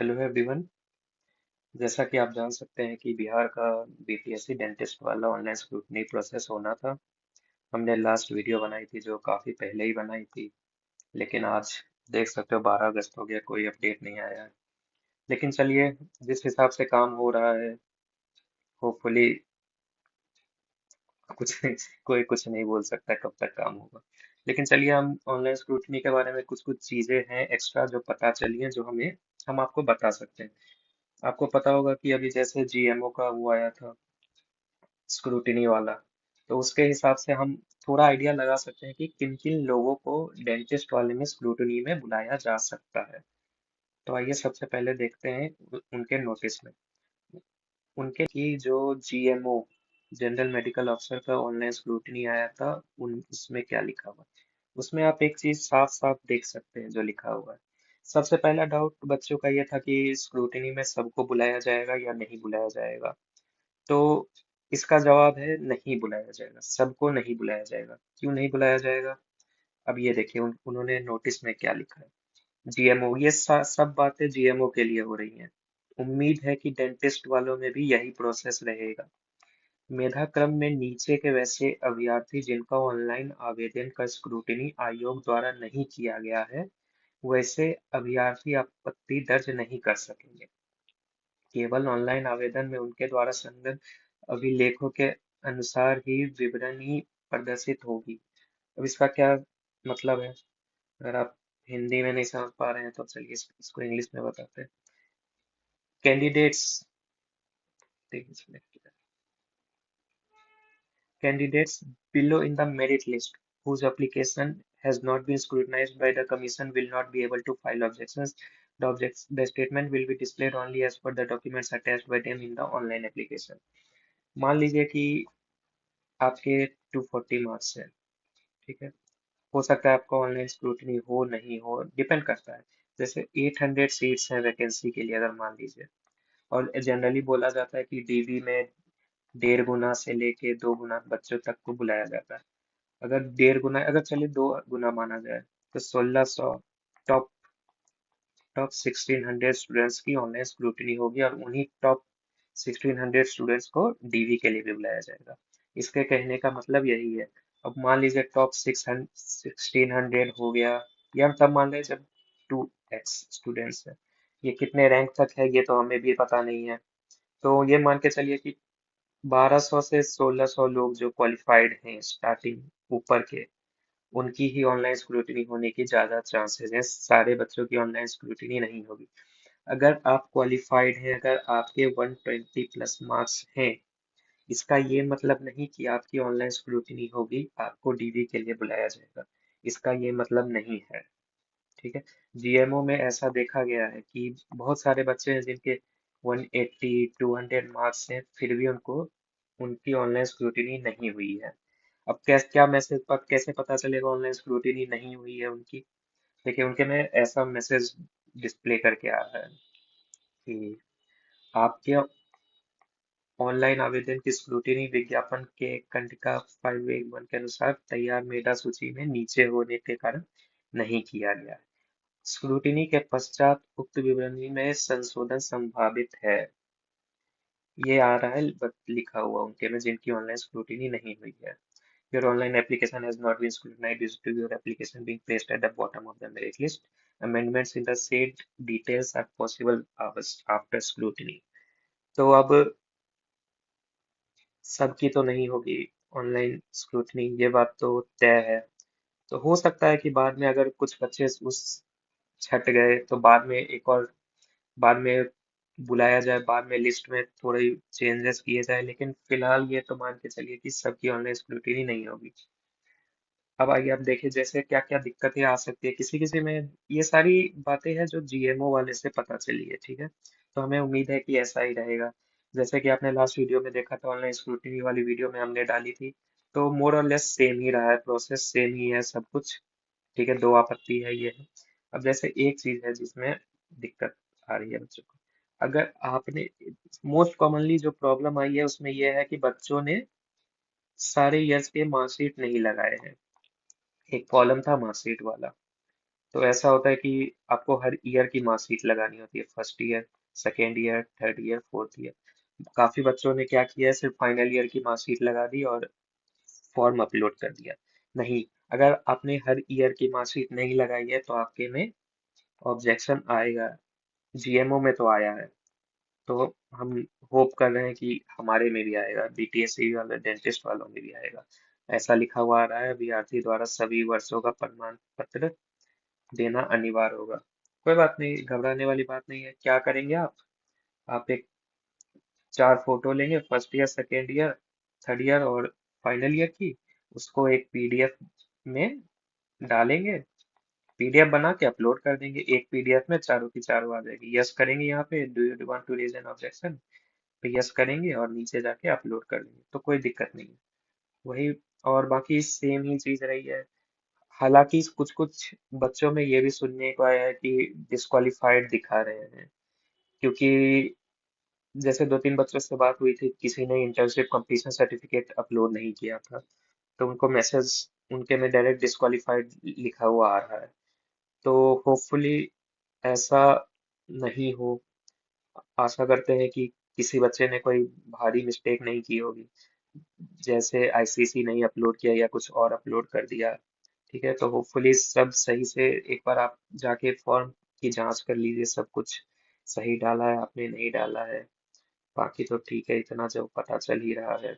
Hello everyone. जैसा कि आप जान सकते हैं कि बिहार का बीपीएससी डेंटिस्ट वाला ऑनलाइन स्क्रूटनी प्रोसेस होना था। हमने लास्ट वीडियो बनाई थी जो काफ़ी पहले ही बनाई थी, लेकिन आज देख सकते हो 12 अगस्त हो गया, कोई अपडेट नहीं आया है। लेकिन चलिए, जिस हिसाब से काम हो रहा है, होपफुली कुछ कोई कुछ नहीं बोल सकता कब तक काम होगा। लेकिन चलिए, हम ऑनलाइन स्क्रूटनी के बारे में कुछ कुछ चीज़ें हैं एक्स्ट्रा जो पता चली हैं, जो हम आपको बता सकते हैं। आपको पता होगा कि अभी जैसे जीएमओ का वो आया था, स्क्रूटिनी वाला, तो उसके हिसाब से हम थोड़ा आइडिया लगा सकते हैं कि किन किन लोगों को डेंटिस्ट वाले में स्क्रूटिनी में बुलाया जा सकता है। तो आइए सबसे पहले देखते हैं उनके नोटिस में। उनके की जो जीएमओ, जनरल मेडिकल ऑफिसर का ऑनलाइन स्क्रूटिनी आया था, उन उसमें क्या लिखा हुआ है। उसमें आप एक चीज साफ साफ देख सकते हैं जो लिखा हुआ है। सबसे पहला डाउट बच्चों का ये था कि स्क्रूटिनी में सबको बुलाया जाएगा या नहीं बुलाया जाएगा। तो इसका जवाब है नहीं बुलाया जाएगा, सबको नहीं बुलाया जाएगा। क्यों नहीं बुलाया जाएगा? अब ये देखिए, उन्होंने नोटिस में क्या लिखा है। जीएमओ, ये सब बातें जीएमओ के लिए हो रही हैं। उम्मीद है कि डेंटिस्ट वालों में भी यही प्रोसेस रहेगा। मेधा क्रम में नीचे के वैसे अभ्यर्थी जिनका ऑनलाइन आवेदन का स्क्रूटिनी आयोग द्वारा नहीं किया गया है, वैसे अभ्यर्थी आपत्ति दर्ज नहीं कर सकेंगे। केवल ऑनलाइन आवेदन में उनके द्वारा संलग्न अभिलेखों के अनुसार ही विवरणी प्रदर्शित होगी। अब इसका क्या मतलब है? अगर आप हिंदी में नहीं समझ पा रहे हैं तो चलिए इसको इंग्लिश में बताते हैं। Candidates Candidates below in the merit list whose application has not been scrutinized by the Commission will not be able to file objections. The statement will be displayed only as per the documents attached by them in the online application. मान लीजिए कि आपके 240 marks है, ठीक है। हो सकता है आपका ऑनलाइन स्क्रूटनी हो नहीं हो, डिपेंड करता है। जैसे 800 सीट्स हैं वैकेंसी के लिए, अगर मान लीजिए, और जनरली बोला जाता है कि डीबी में 1.5 गुना से लेके 2 गुना बच्चों तक को बुलाया जाता है। अगर 1.5 गुना, अगर चलिए 2 गुना माना जाए, तो 1600 टॉप टॉप 1600 स्टूडेंट्स की ऑनलाइन स्क्रूटनी होगी, और उन्हीं टॉप 1600 स्टूडेंट्स को डीवी के लिए भी बुलाया जाएगा। इसके कहने का मतलब यही है। अब मान लीजिए टॉप 1600 हो गया, या तब मान लीजिए जब 2x स्टूडेंट्स है। ये कितने रैंक तक है ये तो हमें भी पता नहीं है। तो ये मान के चलिए कि 1200 से 1600 लोग जो क्वालिफाइड हैं स्टार्टिंग ऊपर के, उनकी ही ऑनलाइन स्क्रूटिनी होने की ज्यादा चांसेस हैं। सारे बच्चों की ऑनलाइन स्क्रूटिनी नहीं होगी। अगर आप क्वालिफाइड हैं, अगर आपके 120 प्लस मार्क्स हैं, इसका ये मतलब नहीं कि आपकी ऑनलाइन स्क्रूटिनी होगी, आपको डीवी के लिए बुलाया जाएगा। इसका ये मतलब नहीं है। ठीक है। जीएमओ में ऐसा देखा गया है कि बहुत सारे बच्चे हैं जिनके 180 200 मार्क्स हैं, फिर भी उनको उनकी ऑनलाइन स्क्रूटिनी नहीं हुई है। अब क्या मैसेज पर कैसे पता चलेगा ऑनलाइन स्क्रूटिनी नहीं हुई है उनकी? देखिए, उनके में ऐसा मैसेज डिस्प्ले करके आ रहा है कि आपके ऑनलाइन आवेदन की स्क्रूटिनी विज्ञापन के कंडिका 5.1 के अनुसार तैयार मेधा सूची में नीचे होने के कारण नहीं किया गया। स्क्रूटिनी के पश्चात उक्त विवरणी में संशोधन संभावित है। ये आ रहा है लिखा हुआ उनके में जिनकी ऑनलाइन स्क्रूटिनी नहीं हुई है। Your online application has not been scrutinized due to your application being placed at the bottom of the merit list. Amendments in the said details are possible after scrutiny. तो अब सबकी तो नहीं होगी online scrutiny, ये बात तो तय है। तो हो सकता है कि बाद में अगर कुछ बच्चे उस छट गए तो बाद में एक और, बाद में बुलाया जाए, बाद में लिस्ट में थोड़ी चेंजेस किए जाए, लेकिन फिलहाल ये तो मान के चलिए कि सबकी ऑनलाइन स्क्रूटनी नहीं होगी। अब आइए आप देखिए जैसे क्या क्या दिक्कतें आ सकती है किसी किसी में। ये सारी बातें हैं जो जीएमओ वाले से पता चली है, ठीक है। तो हमें उम्मीद है कि ऐसा ही रहेगा। जैसे कि आपने लास्ट वीडियो में देखा था, ऑनलाइन स्क्रूटनी वाली वीडियो में हमने डाली थी, तो मोर और लेस सेम ही रहा है, प्रोसेस सेम ही है सब कुछ। ठीक है, दो आपत्ति है ये है। अब जैसे एक चीज है जिसमें दिक्कत आ रही है बच्चों को। अगर आपने, मोस्ट कॉमनली जो प्रॉब्लम आई है उसमें यह है कि बच्चों ने सारे ईयर्स के मार्कशीट नहीं लगाए हैं। एक कॉलम था मार्कशीट वाला, तो ऐसा होता है कि आपको हर ईयर की मार्कशीट लगानी होती है, first year, second year, third year, fourth year. काफी बच्चों ने क्या किया है, सिर्फ फाइनल ईयर की मार्कशीट लगा दी और फॉर्म अपलोड कर दिया। नहीं, अगर आपने हर ईयर की मार्कशीट नहीं लगाई है तो आपके में ऑब्जेक्शन आएगा। जीएमओ में तो आया है, तो हम होप कर रहे हैं कि हमारे में भी आएगा, बीटीएससी वाले डेंटिस्ट वालों में भी आएगा। ऐसा लिखा हुआ आ रहा है, अभ्यर्थी द्वारा सभी वर्षों का प्रमाण पत्र देना अनिवार्य होगा। कोई बात नहीं, घबराने वाली बात नहीं है। क्या करेंगे आप एक 4 फोटो लेंगे, first year, second year, third year और फाइनल ईयर की। उसको एक पीडीएफ में डालेंगे, पीडीएफ बना के अपलोड कर देंगे। एक पीडीएफ में चारों की चारों आ जाएगी। यस करेंगे, यहाँ पे do you want to raise an objection पे यस करेंगे और नीचे जाके अपलोड कर देंगे, तो कोई दिक्कत नहीं है। वही, और बाकी सेम ही चीज रही है। हालांकि कुछ कुछ बच्चों में ये भी सुनने को आया है कि डिस्qualified दिखा रहे हैं, क्योंकि जैसे 2-3 बच्चों से बात हुई थी, किसी ने इंटर्नशिप कंप्लीशन सर्टिफिकेट अपलोड नहीं किया था, तो उनको मैसेज उनके में डायरेक्ट डिस्qualified लिखा हुआ आ रहा है। तो होपफुली ऐसा नहीं हो। आशा करते हैं कि किसी बच्चे ने कोई भारी मिस्टेक नहीं की होगी, जैसे आईसीसी नहीं अपलोड किया या कुछ और अपलोड कर दिया। ठीक है, तो होपफुली सब सही से। एक बार आप जाके फॉर्म की जांच कर लीजिए, सब कुछ सही डाला है आपने, नहीं डाला है। बाकी तो ठीक है, इतना जो पता चल ही रहा है।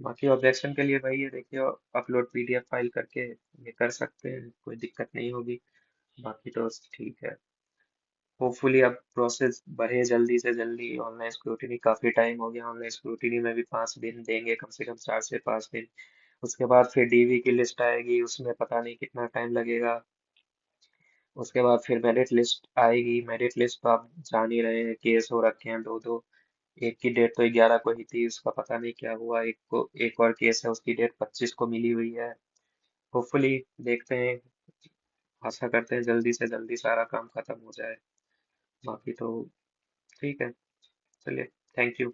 बाकी ऑब्जेक्शन के लिए भाई ये देखिए, अपलोड पीडीएफ फाइल करके ये कर सकते हैं, कोई दिक्कत नहीं होगी। बाकी तो ठीक है। होपफुली अब प्रोसेस बढ़े जल्दी से जल्दी। ऑनलाइन स्क्रूटिनी काफी टाइम हो गया, ऑनलाइन स्क्रूटिनी में भी 5 दिन देंगे, कम से कम 4 से 5 दिन। उसके बाद फिर डीवी की लिस्ट आएगी, उसमें पता नहीं कितना टाइम लगेगा। उसके बाद फिर मेरिट लिस्ट आएगी। मेरिट लिस्ट तो आप जान ही रहे हैं, केस हो रखे हैं दो दो। एक की डेट तो 11 को ही थी, उसका पता नहीं क्या हुआ। एक और केस है, उसकी डेट 25 को मिली हुई है। होपफुली देखते हैं, आशा करते हैं जल्दी से जल्दी सारा काम खत्म हो जाए। बाकी तो ठीक है, चलिए, थैंक यू।